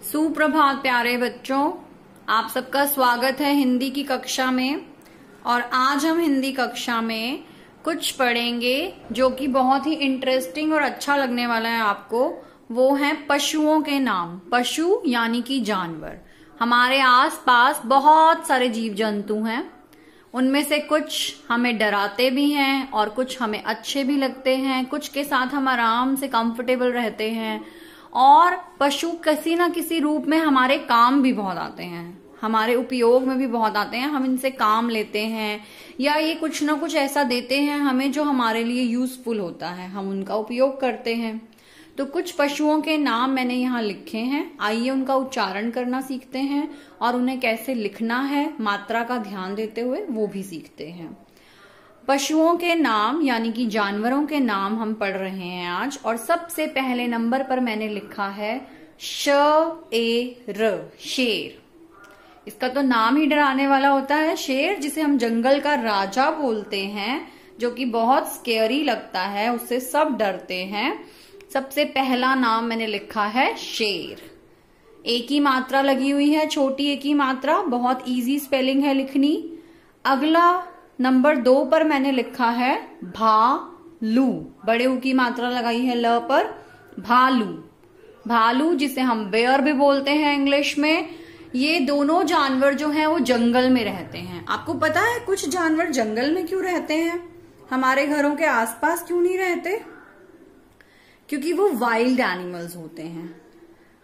सुप्रभात प्यारे बच्चों, आप सबका स्वागत है हिंदी की कक्षा में। और आज हम हिंदी कक्षा में कुछ पढ़ेंगे जो कि बहुत ही इंटरेस्टिंग और अच्छा लगने वाला है आपको। वो है पशुओं के नाम। पशु यानी कि जानवर। हमारे आसपास बहुत सारे जीव जंतु हैं, उनमें से कुछ हमें डराते भी हैं और कुछ हमें अच्छे भी लगते हैं, कुछ के साथ हम आराम से कंफर्टेबल रहते हैं। और पशु किसी ना किसी रूप में हमारे काम भी बहुत आते हैं, हमारे उपयोग में भी बहुत आते हैं। हम इनसे काम लेते हैं या ये कुछ ना कुछ ऐसा देते हैं हमें जो हमारे लिए यूजफुल होता है, हम उनका उपयोग करते हैं। तो कुछ पशुओं के नाम मैंने यहाँ लिखे हैं, आइए उनका उच्चारण करना सीखते हैं और उन्हें कैसे लिखना है मात्रा का ध्यान देते हुए वो भी सीखते हैं। पशुओं के नाम यानी कि जानवरों के नाम हम पढ़ रहे हैं आज। और सबसे पहले नंबर पर मैंने लिखा है शेर। शेर, इसका तो नाम ही डराने वाला होता है। शेर, जिसे हम जंगल का राजा बोलते हैं, जो कि बहुत स्केरी लगता है, उससे सब डरते हैं। सबसे पहला नाम मैंने लिखा है शेर। एक ही मात्रा लगी हुई है, छोटी एक ही मात्रा, बहुत इजी स्पेलिंग है लिखनी। अगला नंबर 2 पर मैंने लिखा है भालू। बड़े ऊ की मात्रा लगाई है ल पर, भालू। भालू, जिसे हम बेयर भी बोलते हैं इंग्लिश में। ये दोनों जानवर जो हैं वो जंगल में रहते हैं। आपको पता है कुछ जानवर जंगल में क्यों रहते हैं, हमारे घरों के आसपास क्यों नहीं रहते? क्योंकि वो वाइल्ड एनिमल्स होते हैं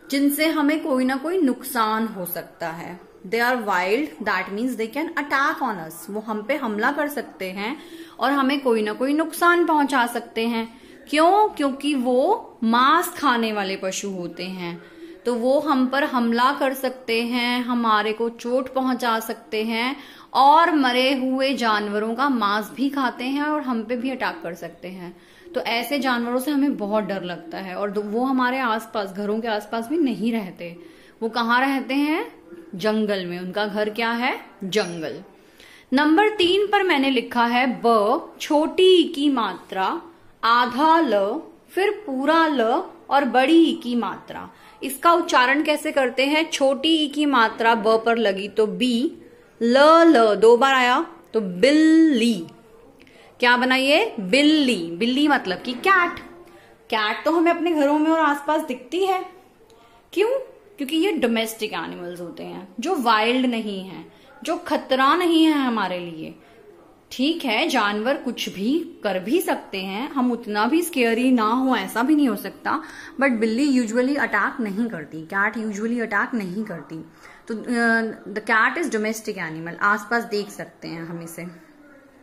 जिनसे हमें कोई ना कोई नुकसान हो सकता है। They are wild, that means they can attack on us. वो हम पे हमला कर सकते हैं और हमें कोई ना कोई नुकसान पहुंचा सकते हैं। क्यों? क्योंकि वो मांस खाने वाले पशु होते हैं, तो वो हम पर हमला कर सकते हैं, हमारे को चोट पहुंचा सकते हैं और मरे हुए जानवरों का मांस भी खाते हैं और हम पे भी अटैक कर सकते हैं। तो ऐसे जानवरों से हमें बहुत डर लगता है और वो हमारे आसपास, घरों के आसपास भी नहीं रहते। वो कहाँ रहते हैं? जंगल में। उनका घर क्या है? जंगल। नंबर 3 पर मैंने लिखा है ब। छोटी ई की मात्रा, आधा ल, फिर पूरा ल और बड़ी ई की मात्रा। इसका उच्चारण कैसे करते हैं? छोटी ई की मात्रा ब पर लगी तो बी, ल 2 बार आया तो बिल्ली। क्या बनाइए? बिल्ली। बिल्ली मतलब कि कैट। कैट तो हमें अपने घरों में और आसपास दिखती है। क्यों? क्योंकि ये डोमेस्टिक एनिमल्स होते हैं जो वाइल्ड नहीं है, जो खतरा नहीं है हमारे लिए। ठीक है, जानवर कुछ भी कर भी सकते हैं, हम उतना भी स्केरी ना हो ऐसा भी नहीं हो सकता, बट बिल्ली यूजुअली अटैक नहीं करती, कैट यूजुअली अटैक नहीं करती। तो the cat is domestic animal. आसपास देख सकते हैं हम इसे।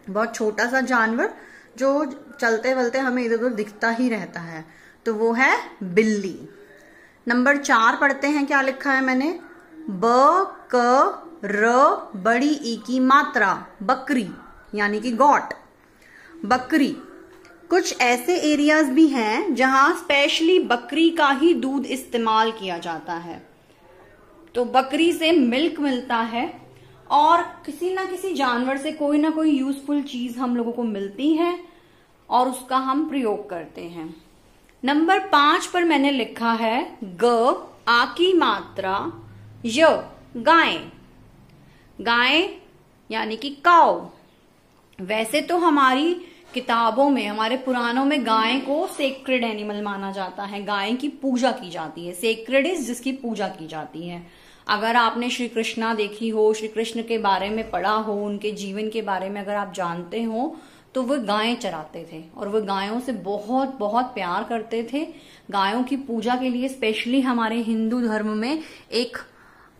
बहुत छोटा सा जानवर जो चलते वलते हमें इधर उधर दिखता ही रहता है, तो वो है बिल्ली। नंबर 4 पढ़ते हैं, क्या लिखा है मैंने? ब क र बड़ी ई की मात्रा, बकरी यानी कि गॉट। बकरी। कुछ ऐसे एरियाज भी हैं जहां स्पेशली बकरी का ही दूध इस्तेमाल किया जाता है। तो बकरी से मिल्क मिलता है और किसी ना किसी जानवर से कोई ना कोई यूजफुल चीज हम लोगों को मिलती है और उसका हम प्रयोग करते हैं। नंबर 5 पर मैंने लिखा है ग, आ की मात्रा, य, गाय। गाय यानी कि काऊ। वैसे तो हमारी किताबों में, हमारे पुराणों में गाय को सेक्रेड एनिमल माना जाता है, गाय की पूजा की जाती है। सेक्रेड इज जिसकी पूजा की जाती है। अगर आपने श्री कृष्णा देखी हो, श्री कृष्ण के बारे में पढ़ा हो, उनके जीवन के बारे में अगर आप जानते हो, तो वो गायें चराते थे और वो गायों से बहुत बहुत प्यार करते थे। गायों की पूजा के लिए स्पेशली हमारे हिंदू धर्म में एक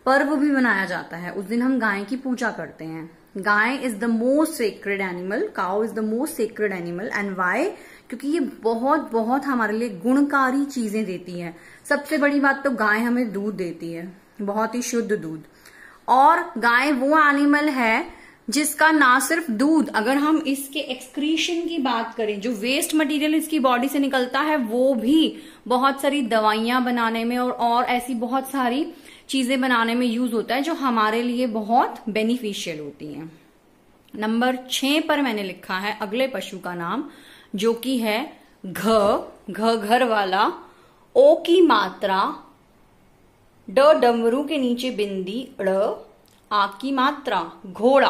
पर्व भी मनाया जाता है। उस दिन हम गाय की पूजा करते हैं। गाय is the most sacred animal, cow is the most sacred animal. And why? क्योंकि ये बहुत बहुत हमारे लिए गुणकारी चीजें देती है। सबसे बड़ी बात तो गाय हमें दूध देती है, बहुत ही शुद्ध दूध। और गाय वो एनिमल है जिसका ना सिर्फ दूध, अगर हम इसके एक्सक्रीशन की बात करें, जो वेस्ट मटेरियल इसकी बॉडी से निकलता है, वो भी बहुत सारी दवाइयां बनाने में और ऐसी बहुत सारी चीजें बनाने में यूज होता है जो हमारे लिए बहुत बेनिफिशियल होती हैं। नंबर 6 पर मैंने लिखा है अगले पशु का नाम, जो कि है घ घर वाला, ओ की मात्रा, ड डमरू के नीचे बिंदी ड़, आ की मात्रा घोड़ा।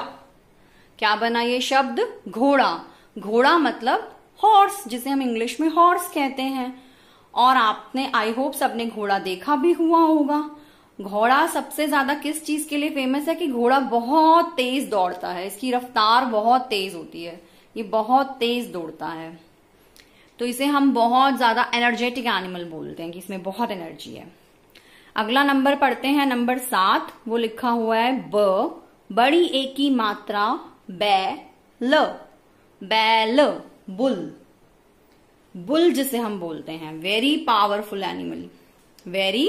क्या बना ये शब्द? घोड़ा। घोड़ा मतलब हॉर्स, जिसे हम इंग्लिश में हॉर्स कहते हैं। और आपने आई होप सबने घोड़ा देखा भी हुआ होगा। घोड़ा सबसे ज्यादा किस चीज के लिए फेमस है कि घोड़ा बहुत तेज दौड़ता है, इसकी रफ्तार बहुत तेज होती है, ये बहुत तेज दौड़ता है, तो इसे हम बहुत ज्यादा एनर्जेटिक एनिमल बोलते हैं कि इसमें बहुत एनर्जी है। अगला नंबर पढ़ते हैं, नंबर 7। वो लिखा हुआ है ब, बड़ी ए की मात्रा बैल। बैल, बुल। बुल जिसे हम बोलते हैं very powerful animal, very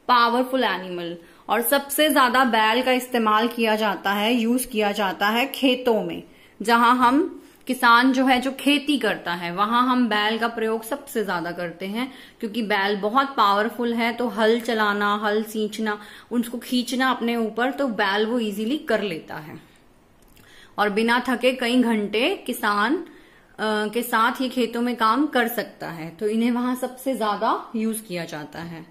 powerful animal. और सबसे ज्यादा बैल का इस्तेमाल किया जाता है, यूज किया जाता है खेतों में, जहां हम किसान जो है जो खेती करता है वहां हम बैल का प्रयोग सबसे ज्यादा करते हैं, क्योंकि बैल बहुत पावरफुल है। तो हल चलाना, हल सींचना, उसको खींचना अपने ऊपर, तो बैल वो इजीली कर लेता है और बिना थके कई घंटे किसान के साथ ये खेतों में काम कर सकता है। तो इन्हें वहां सबसे ज्यादा यूज किया जाता है।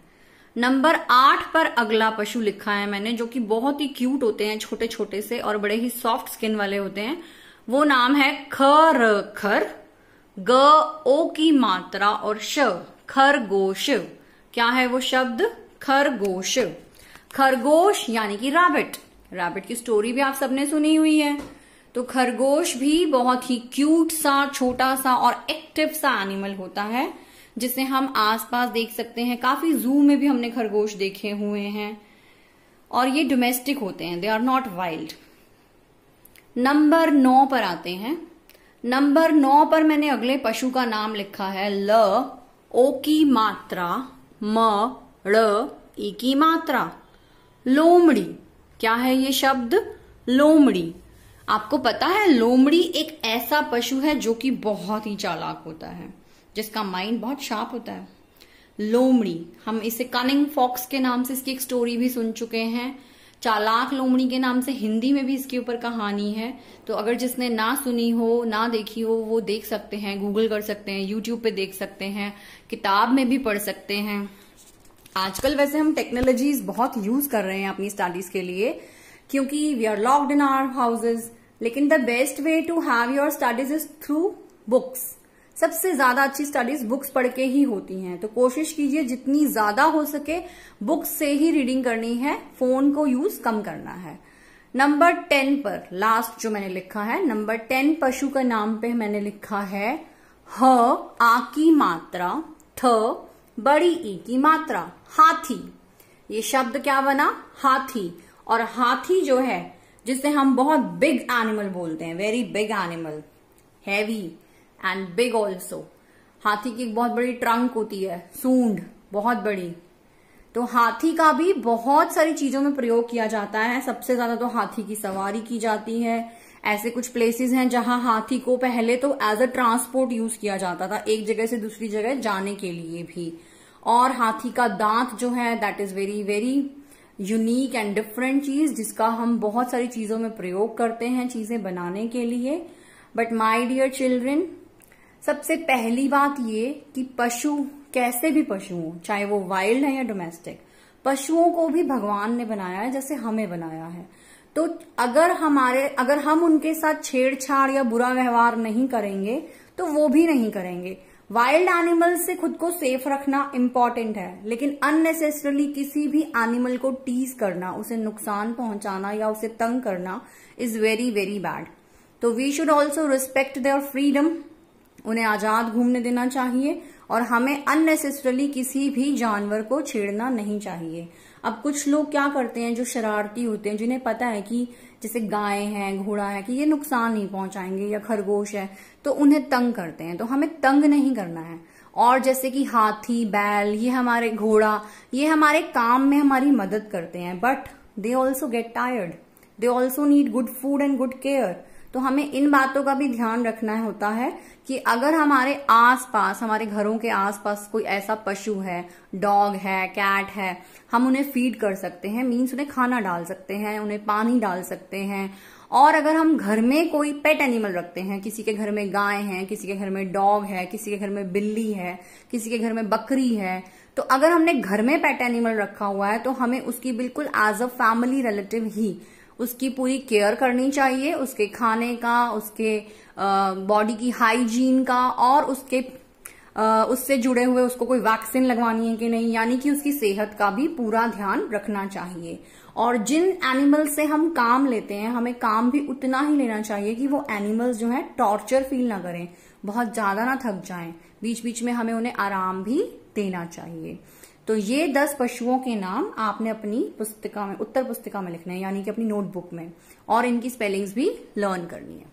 नंबर 8 पर अगला पशु लिखा है मैंने, जो कि बहुत ही क्यूट होते हैं, छोटे छोटे से और बड़े ही सॉफ्ट स्किन वाले होते हैं। वो नाम है खर, ग ओ की मात्रा और श, खरगोश। क्या है वो शब्द? खरगोश। खरगोश यानी कि रैबिट। रैबिट की स्टोरी भी आप सबने सुनी हुई है। तो खरगोश भी बहुत ही क्यूट सा, छोटा सा और एक्टिव सा एनिमल होता है, जिसे हम आसपास देख सकते हैं। काफी जू में भी हमने खरगोश देखे हुए हैं और ये डोमेस्टिक होते हैं, they are not wild. Number 9 पर आते हैं। नंबर 9 पर मैंने अगले पशु का नाम लिखा है ल, ओ की मात्रा म, ड़, ई की मात्रा, लोमड़ी। क्या है ये शब्द? लोमड़ी। आपको पता है लोमड़ी एक ऐसा पशु है जो कि बहुत ही चालाक होता है, जिसका माइंड बहुत शार्प होता है। लोमड़ी, हम इसे कनिंग फॉक्स के नाम से इसकी एक स्टोरी भी सुन चुके हैं। चालाक लोमड़ी के नाम से हिंदी में भी इसके ऊपर कहानी है। तो अगर जिसने ना सुनी हो, ना देखी हो, वो देख सकते हैं, गूगल कर सकते हैं, यूट्यूब पे देख सकते हैं, किताब में भी पढ़ सकते हैं। आजकल वैसे हम टेक्नोलॉजीज बहुत यूज कर रहे हैं अपनी स्टडीज के लिए, क्योंकि we are locked in our houses. लेकिन the best way to have your studies is through books. सबसे ज्यादा अच्छी स्टडीज बुक्स पढ़ के ही होती हैं। तो कोशिश कीजिए जितनी ज्यादा हो सके बुक्स से ही रीडिंग करनी है, फोन को यूज कम करना है। नंबर 10 पर लास्ट जो मैंने लिखा है, नंबर 10 पशु का नाम पे मैंने लिखा है ह, आ की मात्रा, थ, बड़ी ई की मात्रा, हाथी। ये शब्द क्या बना? हाथी। और हाथी जो है, जिसे हम बहुत बिग एनिमल बोलते हैं, very big animal, heavy and big also. हाथी की एक बहुत बड़ी ट्रंक होती है, सूंड बहुत बड़ी। तो हाथी का भी बहुत सारी चीजों में प्रयोग किया जाता है। सबसे ज्यादा तो हाथी की सवारी की जाती है। ऐसे कुछ प्लेसेस हैं जहां हाथी को पहले तो एज अ ट्रांसपोर्ट यूज किया जाता था, एक जगह से दूसरी जगह जाने के लिए भी। और हाथी का दांत जो है, that is very very unique and different चीज, जिसका हम बहुत सारी चीजों में प्रयोग करते हैं चीजें बनाने के लिए। बट माय डियर चिल्ड्रन, सबसे पहली बात ये कि पशु, कैसे भी पशु हो, चाहे वो वाइल्ड है या डोमेस्टिक, पशुओं को भी भगवान ने बनाया है जैसे हमें बनाया है। तो अगर हम उनके साथ छेड़छाड़ या बुरा व्यवहार नहीं करेंगे तो वो भी नहीं करेंगे। वाइल्ड एनिमल से खुद को सेफ रखना इम्पॉर्टेंट है, लेकिन अननेसेसरली किसी भी एनिमल को टीज करना, उसे नुकसान पहुंचाना या उसे तंग करना इज वेरी वेरी बैड। तो we should also respect their freedom. उन्हें आजाद घूमने देना चाहिए और हमें अननेसेसरली किसी भी जानवर को छेड़ना नहीं चाहिए। अब कुछ लोग क्या करते हैं जो शरारती होते हैं, जिन्हें पता है कि जैसे गाय है, घोड़ा है, कि ये नुकसान नहीं पहुंचाएंगे, या खरगोश है, तो उन्हें तंग करते हैं। तो हमें तंग नहीं करना है। और जैसे कि हाथी, बैल, ये हमारे घोड़ा, ये हमारे काम में हमारी मदद करते हैं, but they also get tired, they also need good food and good care. तो हमें इन बातों का भी ध्यान रखना होता है कि अगर हमारे आसपास, हमारे घरों के आसपास कोई ऐसा पशु है, डॉग है, कैट है, हम उन्हें फीड कर सकते हैं, मीन्स उन्हें खाना डाल सकते हैं, उन्हें पानी डाल सकते हैं। और अगर हम घर में कोई पेट एनिमल रखते हैं, किसी के घर में गाय है, किसी के घर में डॉग है, किसी के घर में बिल्ली है, किसी के घर में बकरी है, तो अगर हमने घर में पेट एनिमल रखा हुआ है तो हमें उसकी बिल्कुल एज अ फैमिली रिलेटिव ही उसकी पूरी केयर करनी चाहिए, उसके खाने का, उसके बॉडी की हाइजीन का, और उससे जुड़े हुए उसको कोई वैक्सीन लगवानी है कि नहीं, यानी कि उसकी सेहत का भी पूरा ध्यान रखना चाहिए। और जिन एनिमल से हम काम लेते हैं हमें काम भी उतना ही लेना चाहिए कि वो एनिमल्स जो है टॉर्चर फील ना करें, बहुत ज्यादा ना थक जाएं, बीच बीच में हमें उन्हें आराम भी देना चाहिए। तो ये 10 पशुओं के नाम आपने अपनी पुस्तिका में, उत्तर पुस्तिका में लिखने हैं, यानी कि अपनी नोटबुक में, और इनकी स्पेलिंग्स भी लर्न करनी है।